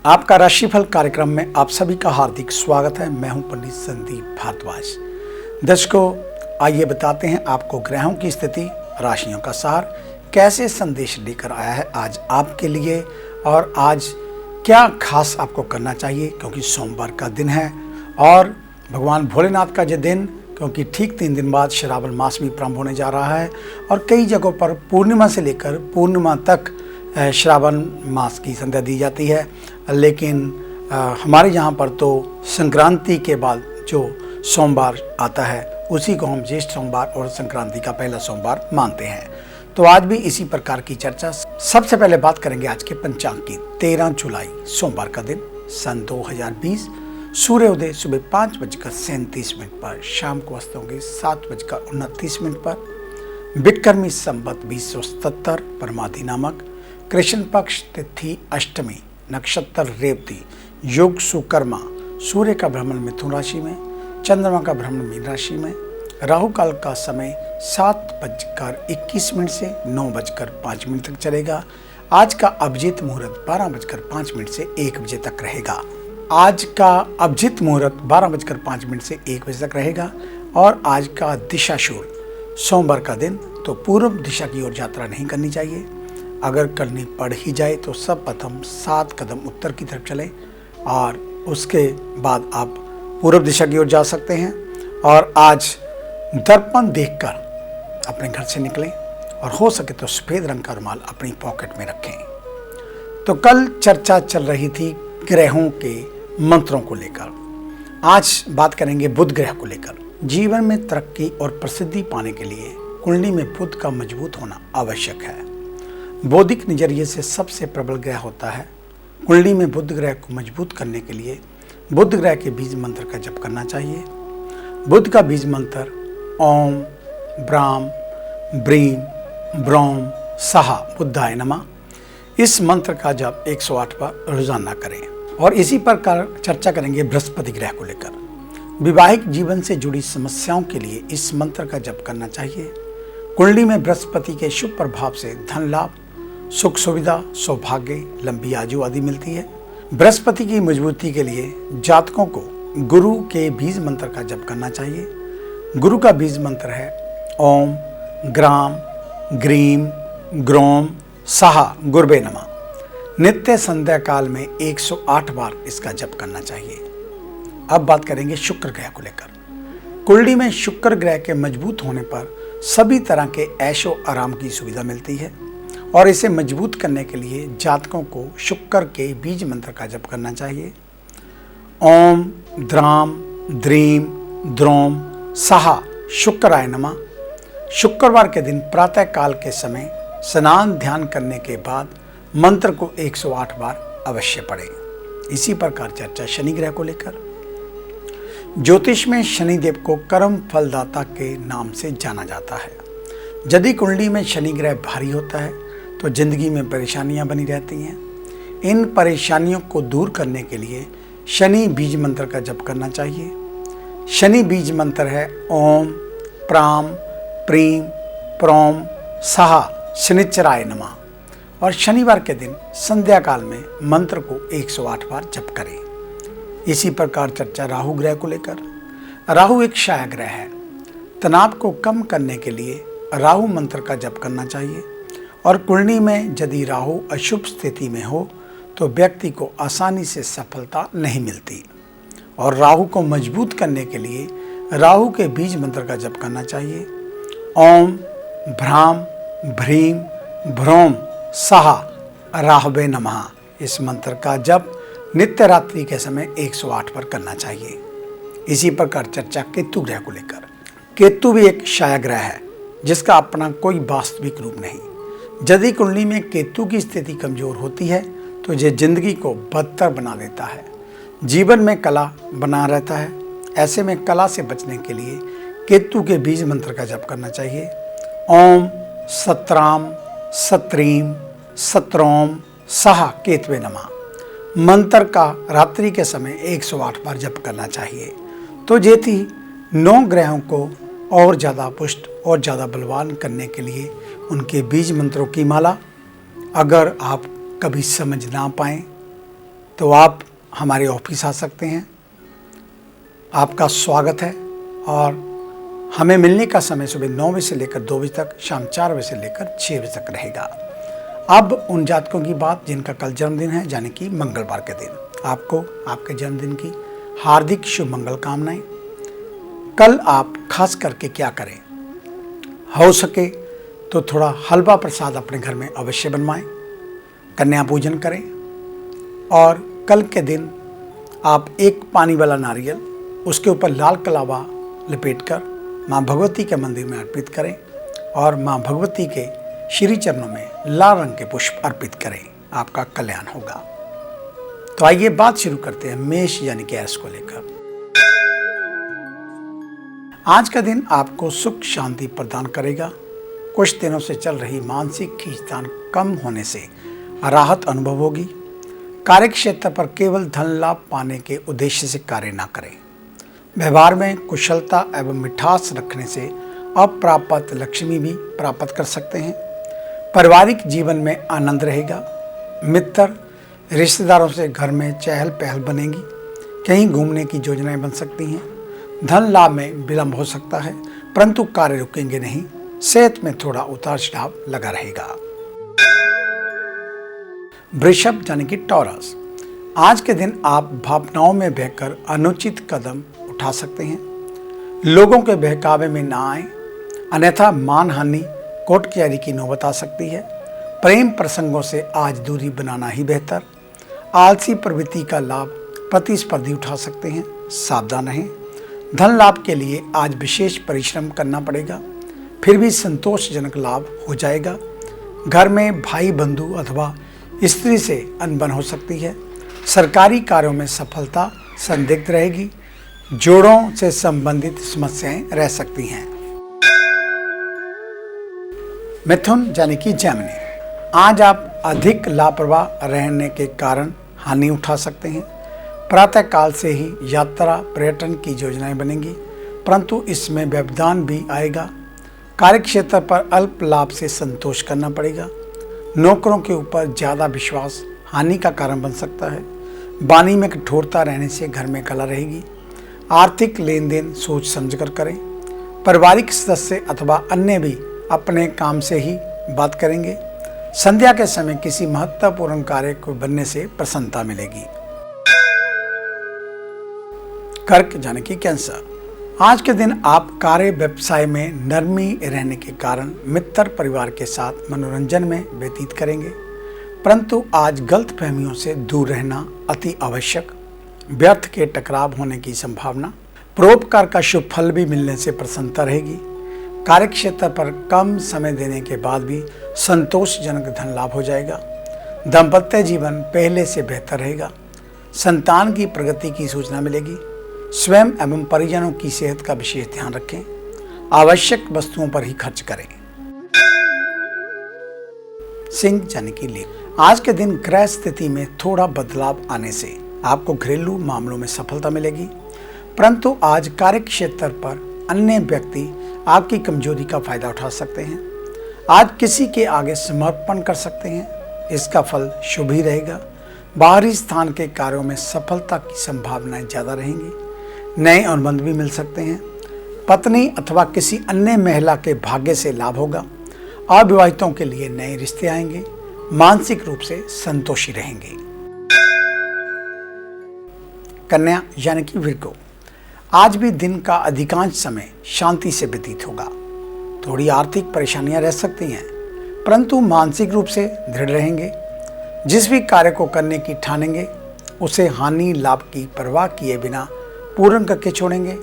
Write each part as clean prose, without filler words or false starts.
आपका राशिफल कार्यक्रम में आप सभी का हार्दिक स्वागत है। मैं हूं पंडित संदीप भारद्वाज। दर्शकों, आइए बताते हैं आपको ग्रहों की स्थिति, राशियों का सार कैसे संदेश लेकर आया है आज आपके लिए, और आज क्या खास आपको करना चाहिए, क्योंकि सोमवार का दिन है और भगवान भोलेनाथ का ये दिन, क्योंकि ठीक 3 दिन बाद श्रावण मास भी प्रारंभ होने जा रहा है और कई जगहों पर पूर्णिमा से लेकर पूर्णिमा तक श्रावण मास की संध्या दी जाती है। लेकिन हमारे यहाँ पर तो संक्रांति के बाद जो सोमवार आता है उसी को हम ज्येष्ठ सोमवार और संक्रांति का पहला सोमवार मानते हैं। तो आज भी इसी प्रकार की चर्चा। सबसे पहले बात करेंगे आज के पंचांग की। 13 जुलाई सोमवार का दिन, सन 2020। सूर्योदय सुबह 5:37 पर, शाम को अस्त होंगे 7:29 पर। विक्रमी संवत 2077 परमाधि नामक, कृष्ण पक्ष तिथि अष्टमी, नक्षत्र रेवती, योग सुकर्मा, सूर्य का भ्रमण मिथुन राशि में, चंद्रमा का भ्रमण मीन राशि में। राहु काल का समय 7:21 से 9:05 तक चलेगा। आज का अभिजीत मुहूर्त 12:05 से 1 बजे तक रहेगा। आज का अभिजीत मुहूर्त 12:05 से 1 बजे तक रहेगा। और आज का दिशाशूल, सोमवार का दिन, तो पूर्व दिशा की ओर यात्रा नहीं करनी चाहिए। अगर करनी पड़ ही जाए तो सब प्रथम 7 कदम उत्तर की तरफ चलें और उसके बाद आप पूर्व दिशा की ओर जा सकते हैं। और आज दर्पण देखकर अपने घर से निकलें और हो सके तो सफ़ेद रंग का रुमाल अपनी पॉकेट में रखें। तो कल चर्चा चल रही थी ग्रहों के मंत्रों को लेकर। आज बात करेंगे बुध ग्रह को लेकर। जीवन में तरक्की और प्रसिद्धि पाने के लिए कुंडली में बुध का मजबूत होना आवश्यक है। बौद्धिक नजरिए से सबसे प्रबल ग्रह होता है। कुंडली में बुध ग्रह को मजबूत करने के लिए बुध ग्रह के बीज मंत्र का जप करना चाहिए। बुध का बीज मंत्र ओम ब्राम ब्रीम ब्रोम सहा बुद्धाय नमः। इस मंत्र का जप 108 बार रोजाना करें। और इसी प्रकार चर्चा करेंगे बृहस्पति ग्रह को लेकर। वैवाहिक जीवन से जुड़ी समस्याओं के लिए इस मंत्र का जप करना चाहिए। कुंडली में बृहस्पति के शुभ प्रभाव से धन लाभ, सुख सुविधा, सौभाग्य, लंबी आयु आदि मिलती है। बृहस्पति की मजबूती के लिए जातकों को गुरु के बीज मंत्र का जप करना चाहिए। गुरु का बीज मंत्र है ओम ग्राम ग्रीम ग्रोम सहा गुरबे नमः। नित्य संध्या काल में 108 बार इसका जप करना चाहिए। अब बात करेंगे शुक्र ग्रह को लेकर। कुंडली में शुक्र ग्रह के मजबूत होने पर सभी तरह के ऐशो आराम की सुविधा मिलती है। और इसे मजबूत करने के लिए जातकों को शुक्र के बीज मंत्र का जप करना चाहिए। ओम द्राम द्रीम द्रोम सहा शुक्राय नमः। शुक्रवार के दिन प्रातः काल के समय स्नान ध्यान करने के बाद मंत्र को 108 बार अवश्य पढ़ें। इसी प्रकार चर्चा शनि ग्रह को लेकर। ज्योतिष में शनिदेव को कर्म फलदाता के नाम से जाना जाता है। यदि कुंडली में शनि ग्रह भारी होता है तो जिंदगी में परेशानियां बनी रहती हैं। इन परेशानियों को दूर करने के लिए शनि बीज मंत्र का जप करना चाहिए। शनि बीज मंत्र है ओम प्राम प्रीम प्रोम सहा शनिचराय नमः। और शनिवार के दिन संध्या काल में मंत्र को 108 बार जप करें। इसी प्रकार चर्चा राहु ग्रह को लेकर। राहु एक छाया ग्रह है। तनाव को कम करने के लिए राहु मंत्र का जप करना चाहिए। और कुंडली में यदि राहु अशुभ स्थिति में हो तो व्यक्ति को आसानी से सफलता नहीं मिलती। और राहु को मजबूत करने के लिए राहु के बीज मंत्र का जप करना चाहिए। ओम भ्राम भ्रीम भ्रोम सहा राहवे नमः। इस मंत्र का जप नित्य रात्रि के समय 108 पर करना चाहिए। इसी प्रकार चर्चा केतु ग्रह को लेकर। केतु भी एक छाया ग्रह है जिसका अपना कोई वास्तविक रूप नहीं। यदि कुंडली में केतु की स्थिति कमजोर होती है तो यह जिंदगी को बदतर बना देता है। जीवन में कला बना रहता है। ऐसे में कला से बचने के लिए केतु के बीज मंत्र का जप करना चाहिए। ओम सत्राम सत्रीम सत्रोम सहा केतवे नमः। मंत्र का रात्रि के समय 108 बार जप करना चाहिए। तो जेती 9 ग्रहों को और ज़्यादा पुष्ट और ज़्यादा बलवान करने के लिए उनके बीज मंत्रों की माला, अगर आप कभी समझ ना पाएँ तो आप हमारे ऑफिस आ सकते हैं। आपका स्वागत है और हमें मिलने का समय सुबह 9 बजे से लेकर 2 बजे तक, शाम 4 बजे से लेकर 6 बजे तक रहेगा। अब उन जातकों की बात जिनका कल जन्मदिन है, यानी कि मंगलवार के दिन, आपको आपके जन्मदिन की हार्दिक शुभ मंगल कामनाएं। कल आप खास करके क्या करें, हो सके तो थोड़ा हलवा प्रसाद अपने घर में अवश्य बनवाएं, कन्या पूजन करें और कल के दिन आप एक पानी वाला नारियल, उसके ऊपर लाल कलावा लपेटकर माँ भगवती के मंदिर में अर्पित करें और माँ भगवती के श्री चरणों में लाल रंग के पुष्प अर्पित करें, आपका कल्याण होगा। तो आइए बात शुरू करते हैं मेष यानी कि एस को लेकर। आज का दिन आपको सुख शांति प्रदान करेगा। कुछ दिनों से चल रही मानसिक खींचतान कम होने से राहत अनुभव होगी। कार्य क्षेत्र पर केवल धन लाभ पाने के उद्देश्य से कार्य न करें। व्यवहार में कुशलता एवं मिठास रखने से अप्राप्त लक्ष्मी भी प्राप्त कर सकते हैं। पारिवारिक जीवन में आनंद रहेगा। मित्र रिश्तेदारों से घर में चहल पहल बनेगी। कहीं घूमने की योजनाएं बन सकती हैं। धन लाभ में विलंब हो सकता है, परंतु कार्य रुकेंगे नहीं। सेहत में थोड़ा उतार चढ़ाव लगा रहेगा। वृषभ यानी कि टॉरस, आज के दिन आप भावनाओं में बहकर अनुचित कदम उठा सकते हैं। लोगों के बहकावे में ना आए, अन्यथा मानहानि कोर्ट कचहरी की नौबत आ सकती है। प्रेम प्रसंगों से आज दूरी बनाना ही बेहतर। आलसी प्रवृत्ति का लाभ प्रतिस्पर्धी उठा सकते हैं, सावधान रहें। धन लाभ के लिए आज विशेष परिश्रम करना पड़ेगा, फिर भी संतोषजनक लाभ हो जाएगा। घर में भाई बंधु अथवा स्त्री से अनबन हो सकती है। सरकारी कार्यों में सफलता संदिग्ध रहेगी। जोड़ों से संबंधित समस्याएं रह सकती हैं। मिथुन यानी कि जेमिनी, आज आप अधिक लापरवाह रहने के कारण हानि उठा सकते हैं। प्रातः काल से ही यात्रा पर्यटन की योजनाएं बनेंगी, परंतु इसमें व्यवधान भी आएगा। कार्यक्षेत्र पर अल्प लाभ से संतोष करना पड़ेगा। नौकरों के ऊपर ज़्यादा विश्वास हानि का कारण बन सकता है। वाणी में कठोरता रहने से घर में कला रहेगी। आर्थिक लेन देन सोच समझकर करें। पारिवारिक सदस्य अथवा अन्य भी अपने काम से ही बात करेंगे। संध्या के समय किसी महत्वपूर्ण कार्य को बनने से प्रसन्नता मिलेगी। कर्क यानी कि कैंसर, आज के दिन आप कार्य व्यवसाय में नरमी रहने के कारण मित्र परिवार के साथ मनोरंजन में व्यतीत करेंगे, परंतु आज गलतफहमियों से दूर रहना अति आवश्यक। व्यर्थ के टकराव होने की संभावना। परोपकार का शुभ फल भी मिलने से प्रसन्नता रहेगी। कार्यक्षेत्र पर कम समय देने के बाद भी संतोषजनक धन लाभ हो जाएगा। दाम्पत्य जीवन पहले से बेहतर रहेगा। संतान की प्रगति की सूचना मिलेगी। स्वयं एवं परिजनों की सेहत का विशेष ध्यान रखें। आवश्यक वस्तुओं पर ही खर्च करें। सिंह यानी कि लीन, आज के दिन ग्रह स्थिति में थोड़ा बदलाव आने से आपको घरेलू मामलों में सफलता मिलेगी, परंतु आज कार्य क्षेत्र पर अन्य व्यक्ति आपकी कमजोरी का फायदा उठा सकते हैं। आज किसी के आगे समर्पण कर सकते हैं, इसका फल शुभ ही रहेगा। बाहरी स्थान के कार्यों में सफलता की संभावनाएं ज़्यादा रहेंगी। नए अनुबंध भी मिल सकते हैं। पत्नी अथवा किसी अन्य महिला के भाग्य से लाभ होगा। अविवाहितों के लिए नए रिश्ते आएंगे। मानसिक रूप से संतोषी रहेंगे। कन्या यानी कि विर्गो, आज भी दिन का अधिकांश समय शांति से व्यतीत होगा। थोड़ी आर्थिक परेशानियां रह सकती हैं, परंतु मानसिक रूप से दृढ़ रहेंगे। जिस भी कार्य को करने की ठानेंगे उसे हानि लाभ की परवाह किए बिना पूर्ण करके छोड़ेंगे।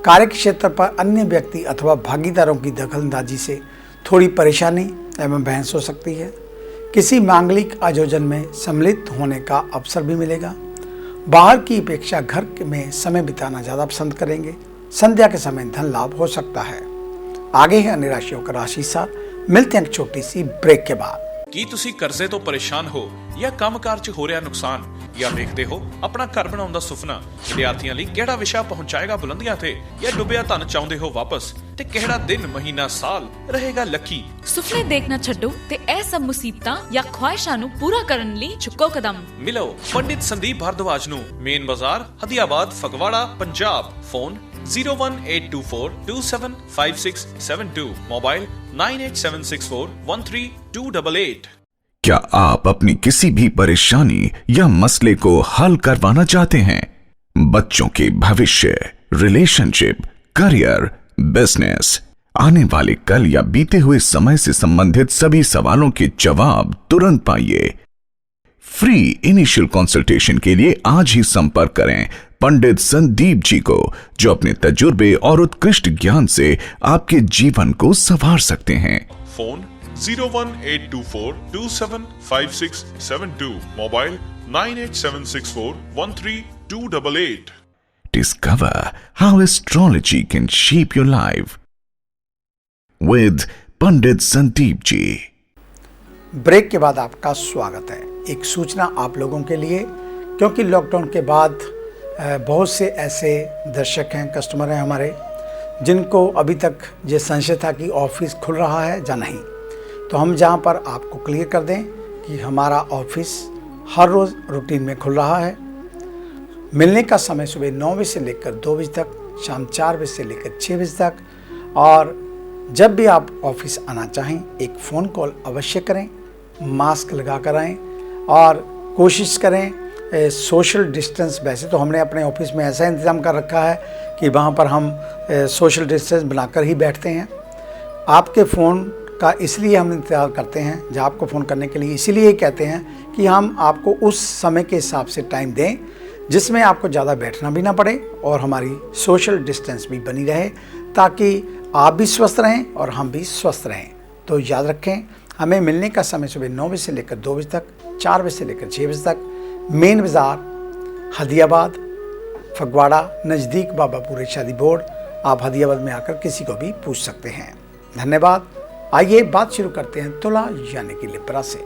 कार्य क्षेत्र पर अन्य व्यक्ति अथवा भागीदारों की दखलंदाजी से थोड़ी परेशानी एवं बहस हो सकती है। किसी मांगलिक आयोजन में सम्मिलित होने का अवसर भी मिलेगा। बाहर की अपेक्षा घर में समय बिताना ज़्यादा पसंद करेंगे। संध्या के समय धन लाभ हो सकता है। आगे है अन्य राशियों का राशि सार। मिलते हैं एक छोटी सी ब्रेक के बाद। ਕੀ ਤੁਸੀਂ ਕਰਜ਼ੇ ਤੋਂ ਪਰੇਸ਼ਾਨ ਹੋ ਜਾਂ ਕੰਮਕਾਰ 'ਚ ਹੋ ਰਿਹਾ ਨੁਕਸਾਨ ਜਾਂ ਵੇਖਦੇ ਹੋ ਆਪਣਾ ਘਰ ਬਣਾਉਣ ਦਾ ਸੁਪਨਾ? ਵਿਦਿਆਰਥੀਆਂ ਲਈ ਕਿਹੜਾ ਵਿਸ਼ਾ ਪਹੁੰਚਾਏਗਾ ਬੁਲੰਦੀਆਂ ਤੇ? ਜਾਂ ਡੁੱਬਿਆ ਧਨ ਚਾਹੁੰਦੇ ਹੋ ਵਾਪਸ? ਤੇ ਕਿਹੜਾ ਦਿਨ ਮਹੀਨਾ ਸਾਲ ਰਹੇਗਾ ਲੱਕੀ? ਸੁਪਨੇ ਦੇਖਣਾ ਛੱਡੋ ਤੇ ਇਹ ਸਭ ਮੁਸੀਬਤਾਂ ਜਾਂ ਖੁਆਇਸ਼ਾਂ ਨੂੰ ਪੂਰਾ ਕਰਨ ਲਈ ਚੁੱਕੋ ਕਦਮ। ਮਿਲੋ ਪੰਡਿਤ ਸੰਦੀਪ ਭਾਰਦਵਾਜ ਨੂੰ, ਮੇਨ ਬਾਜ਼ਾਰ, ਹਦੀਆਬਾਦ, ਫਗਵਾੜਾ, ਪੰਜਾਬ। Phone 01824275672, mobile 9876413288। क्या आप अपनी किसी भी परेशानी या मसले को हल करवाना चाहते हैं? बच्चों के भविष्य, रिलेशनशिप, करियर, बिजनेस, आने वाले कल या बीते हुए समय से संबंधित सभी सवालों के जवाब तुरंत पाइए। फ्री इनिशियल कंसल्टेशन के लिए आज ही संपर्क करें पंडित संदीप जी को, जो अपने तजुर्बे और उत्कृष्ट ज्ञान से आपके जीवन को संवार सकते हैं। Phone 01824275672, mobile 9876413288। Discover how astrology can shape your life with Pandit Sandeep ji. Break के बाद आपका स्वागत है। एक सूचना आप लोगों के लिए, क्योंकि लॉकडाउन के बाद बहुत से ऐसे दर्शक हैं, कस्टमर हैं हमारे, जिनको अभी तक ये संशय था कि ऑफिस खुल रहा है या नहीं। तो हम जहां पर आपको क्लियर कर दें कि हमारा ऑफिस हर रोज़ रूटीन में खुल रहा है। मिलने का समय सुबह 9 बजे से लेकर 2 बजे तक, शाम 4 बजे से लेकर 6 बजे तक। और जब भी आप ऑफिस आना चाहें एक फ़ोन कॉल अवश्य करें, मास्क लगा कर आएँ और कोशिश करें सोशल डिस्टेंस। वैसे तो हमने अपने ऑफिस में ऐसा इंतज़ाम कर रखा है कि वहाँ पर हम सोशल डिस्टेंस बनाकर ही बैठते हैं। आपके फ़ोन का इसलिए हम इंतज़ार करते हैं, जब आपको फ़ोन करने के लिए इसीलिए कहते हैं कि हम आपको उस समय के हिसाब से टाइम दें जिसमें आपको ज़्यादा बैठना भी ना पड़े और हमारी सोशल डिस्टेंस भी बनी रहे, ताकि आप भी स्वस्थ रहें और हम भी स्वस्थ रहें। तो याद रखें, हमें मिलने का समय सुबह 9 बजे से लेकर 2 बजे तक, 4 बजे से लेकर 6 बजे तक, मेन बाज़ार, हदियाबाद, फगवाड़ा, नज़दीक बाबापुर शादी बोर्ड। आप हदियाबाद में आकर किसी को भी पूछ सकते हैं। धन्यवाद। आइए बात शुरू करते हैं तुला यानी कि लिब्रा से।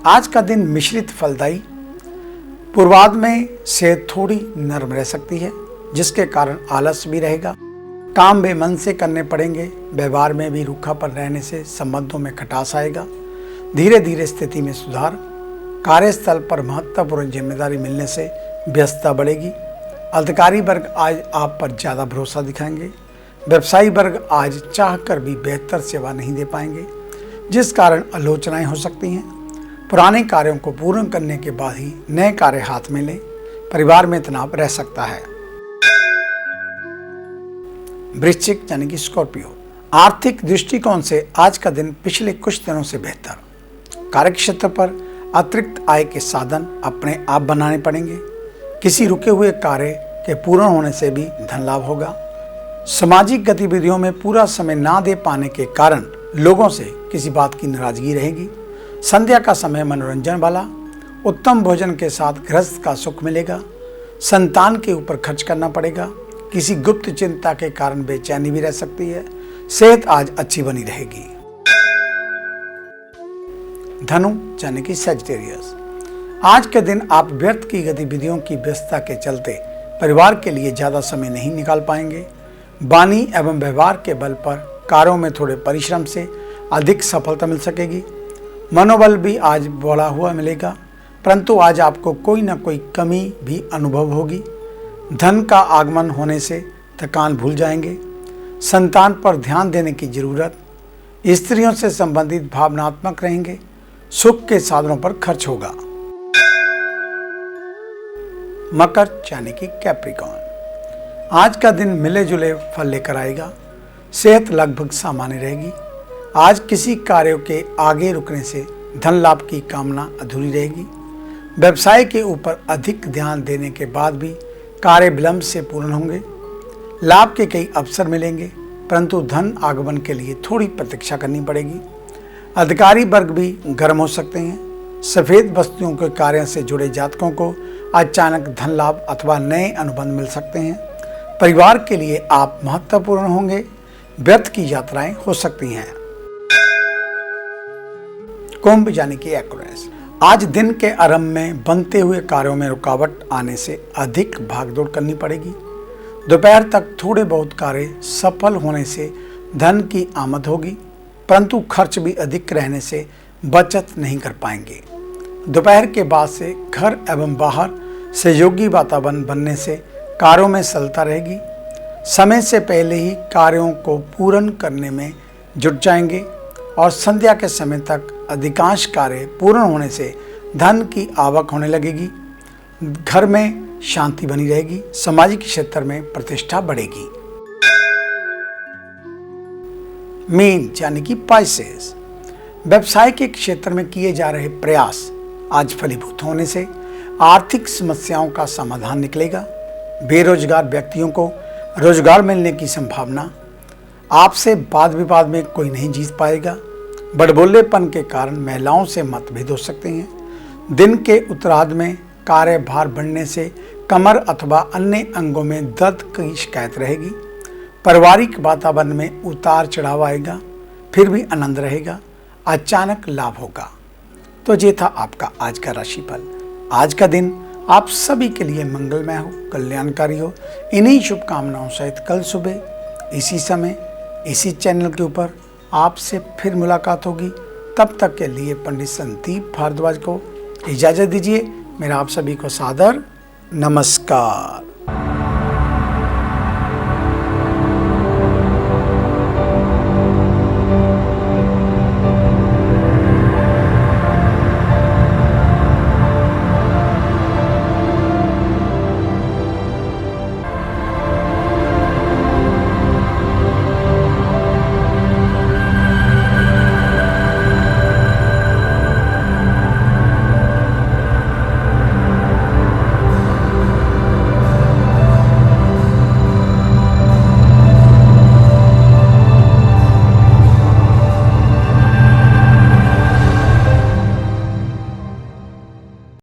आज का दिन मिश्रित फलदायी। पूर्वार्ध में सेहत थोड़ी नरम रह सकती है, जिसके कारण आलस भी रहेगा। काम बेमन से करने पड़ेंगे। व्यवहार में भी रूखापन रहने से संबंधों में खटास आएगा। धीरे धीरे स्थिति में सुधार। कार्यस्थल पर महत्वपूर्ण जिम्मेदारी मिलने से व्यस्तता बढ़ेगी। अधिकारी वर्ग आज आप पर ज़्यादा भरोसा दिखाएंगे। व्यवसायी वर्ग आज चाहकर भी बेहतर सेवा नहीं दे पाएंगे, जिस कारण आलोचनाएं हो सकती हैं। पुराने कार्यों को पूर्ण करने के बाद ही नए कार्य हाथ में लें। परिवार में तनाव रह सकता है। वृश्चिक यानी कि स्कॉर्पियो। आर्थिक दृष्टिकोण से आज का दिन पिछले कुछ दिनों से बेहतर। कार्यक्षेत्र पर अतिरिक्त आय के साधन अपने आप बनाने पड़ेंगे। किसी रुके हुए कार्य के पूर्ण होने से भी धन लाभ होगा। सामाजिक गतिविधियों में पूरा समय ना दे पाने के कारण लोगों से किसी बात की नाराजगी रहेगी। संध्या का समय मनोरंजन वाला। उत्तम भोजन के साथ गृहस्थ का सुख मिलेगा। संतान के ऊपर खर्च करना पड़ेगा। किसी गुप्त चिंता के कारण बेचैनी भी रह सकती है। सेहत आज अच्छी बनी रहेगी। धनु यानी कि सैजिटेरियस। आज के दिन आप व्यर्थ की गतिविधियों की व्यस्तता के चलते परिवार के लिए ज़्यादा समय नहीं निकाल पाएंगे। वाणी एवं व्यवहार के बल पर कार्यों में थोड़े परिश्रम से अधिक सफलता मिल सकेगी। मनोबल भी आज बढ़ा हुआ मिलेगा, परंतु आज आपको कोई ना कोई कमी भी अनुभव होगी। धन का आगमन होने से थकान भूल जाएंगे। संतान पर ध्यान देने की जरूरत। स्त्रियों से संबंधित भावनात्मक रहेंगे। सुख के साधनों पर खर्च होगा। मकर यानी कि कैप्रिकॉर्न। आज का दिन मिले जुले फल लेकर आएगा। सेहत लगभग सामान्य रहेगी। आज किसी कार्यों के आगे रुकने से धन लाभ की कामना अधूरी रहेगी। व्यवसाय के ऊपर अधिक ध्यान देने के बाद भी कार्य विलंब से पूर्ण होंगे। लाभ के कई अवसर मिलेंगे, परंतु धन आगमन के लिए थोड़ी प्रतीक्षा करनी पड़ेगी। अधिकारी वर्ग भी गर्म हो सकते हैं। सफ़ेद वस्तुओं के कार्य से जुड़े जातकों को अचानक धन लाभ अथवा नए अनुबंध मिल सकते हैं। परिवार के लिए आप महत्वपूर्ण होंगे। व्यर्थ की यात्राएं हो सकती हैं। कुंभ यानी कि एक्वेरियस। आज दिन के आरंभ में बनते हुए कार्यों में रुकावट आने से अधिक भागदौड़ करनी पड़ेगी। दोपहर तक थोड़े बहुत कार्य सफल होने से धन की आमद होगी, परंतु खर्च भी अधिक रहने से बचत नहीं कर पाएंगे। दोपहर के बाद से घर एवं बाहर सहयोगी वातावरण बनने से कार्यों में सरलता रहेगी। समय से पहले ही कार्यों को पूर्ण करने में जुट जाएंगे और संध्या के समय तक अधिकांश कार्य पूर्ण होने से धन की आवक होने लगेगी। घर में शांति बनी रहेगी। सामाजिक क्षेत्र में प्रतिष्ठा बढ़ेगी। मीन यानी कि पाइसेस, व्यवसाय के क्षेत्र में किए जा रहे प्रयास आज फलीभूत होने से आर्थिक समस्याओं का समाधान निकलेगा। बेरोजगार व्यक्तियों को रोजगार मिलने की संभावना। आपसे वाद विवाद में कोई नहीं जीत पाएगा। बड़बोलेपन के कारण महिलाओं से मतभेद हो सकते हैं। दिन के उत्तरार्ध में कार्यभार बढ़ने से कमर अथवा अन्य अंगों में दर्द की शिकायत रहेगी। पारिवारिक वातावरण में उतार चढ़ाव आएगा, फिर भी आनंद रहेगा। अचानक लाभ होगा। तो ये था आपका आज का राशिफल। आज का दिन आप सभी के लिए मंगलमय हो, कल्याणकारी हो। इन्हीं शुभकामनाओं सहित कल सुबह इसी समय इसी चैनल के ऊपर आपसे फिर मुलाकात होगी। तब तक के लिए पंडित संदीप भारद्वाज को इजाज़त दीजिए। मेरा आप सभी को सादर नमस्कार।